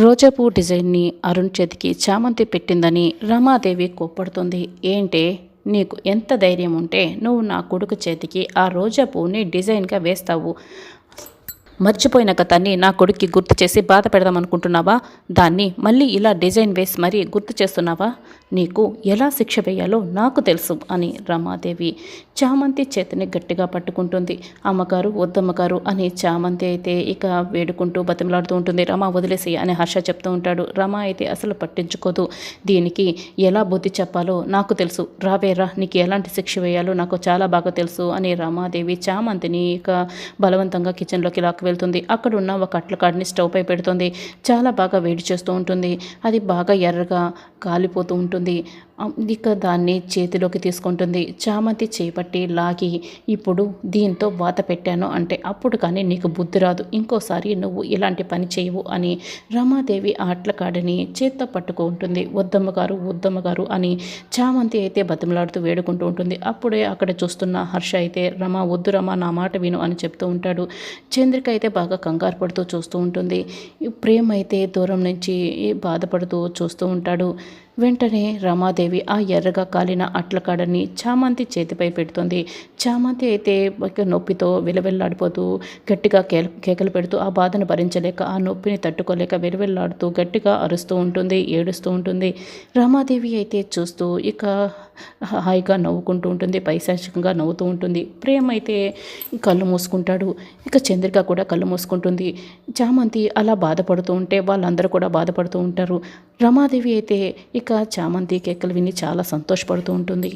రోజాపూ డిజైన్ని అరుణ్ చేతికి చామంతి పెట్టిందని రమాదేవి కోప్పడుతుంది. ఏంటే, నీకు ఎంత ధైర్యం ఉంటే నువ్వు నా కొడుకు చేతికి ఆ రోజా పువ్వుని డిజైన్గా వేస్తావు? మర్చిపోయిన గతాన్ని నా కొడుక్కి గుర్తు చేసి బాధ పెడదామనుకుంటున్నావా? దాన్ని మళ్ళీ ఇలా డిజైన్ వేసి మరీ గుర్తు చేస్తున్నావా? నీకు ఎలా శిక్ష వేయాలో నాకు తెలుసు అని రమాదేవి చామంతి చేతిని గట్టిగా పట్టుకుంటుంది. అమ్మగారు, వద్దమ్మగారు అని చామంతి అయితే ఇక వేడుకుంటూ బతిమలాడుతూ ఉంటుంది. రమ వదిలేసి అని హర్ష చెప్తూ ఉంటాడు. రమ అయితే అసలు పట్టించుకోదు. దీనికి ఎలా బుద్ధి చెప్పాలో నాకు తెలుసు, రావేరా, నీకు ఎలాంటి శిక్ష వేయాలో నాకు చాలా బాగా తెలుసు అని రమాదేవి చామంతిని ఇక బలవంతంగా కిచెన్లోకి వెళ్తుంది. అక్కడున్న ఒక అట్లకాడిని స్టవ్ పై పెడుతుంది. చాలా బాగా వేడి చేస్తూ ఉంటుంది. అది బాగా ఎర్రగా కాలిపోతూ ఉంటుంది. ఇక దాన్ని చేతిలోకి తీసుకుంటుంది. చామంతి చేపట్టి లాగి, ఇప్పుడు దీంతో వాత పెట్టాను అంటే అప్పుడు కానీ నీకు బుద్ధి రాదు, ఇంకోసారి నువ్వు ఇలాంటి పని చేయవు అని రమాదేవి ఆ అట్లకాడిని చేత్తో పట్టుకుంటుంది. వద్దమ్మగారు, వద్దమ్మగారు అని చామంతి అయితే బతిమలాడుతూ వేడుకుంటూ ఉంటుంది. అప్పుడే అక్కడ చూస్తున్న హర్ష అయితే రమ, వద్దు రమ, నా మాట విను అని చెప్తూ ఉంటాడు. చంద్రిక అయితే బాగా కంగారు పడుతూ చూస్తూ ఉంటుంది. ప్రేమ్ అయితే దూరం నుంచి బాధపడుతూ చూస్తూ ఉంటాడు. వెంటనే రమాదేవి ఆ ఎర్రగా కాలిన అట్లకాడని చామంతి చేతిపై పెడుతుంది. చామంతి అయితే నొప్పితో విలవెల్లాడిపోతూ గట్టిగా కేకలు పెడుతూ ఆ బాధను భరించలేక, ఆ నొప్పిని తట్టుకోలేక విలవెల్లాడుతూ గట్టిగా అరుస్తూ ఉంటుంది, ఏడుస్తూ ఉంటుంది. రమాదేవి అయితే చూస్తూ ఇక హాయిగా నవ్వుకుంటూ ఉంటుంది, పైశాచికంగా నవ్వుతూ ఉంటుంది. ప్రేమ్ అయితే కళ్ళు మూసుకుంటాడు. ఇక చంద్రిక కూడా కళ్ళు మూసుకుంటుంది. చామంతి అలా బాధపడుతూ ఉంటే వాళ్ళందరూ కూడా బాధపడుతూ ఉంటారు. రమాదేవి అయితే ఇక చామంతి కేకలు విని చాలా సంతోషపడుతూ ఉంటుంది.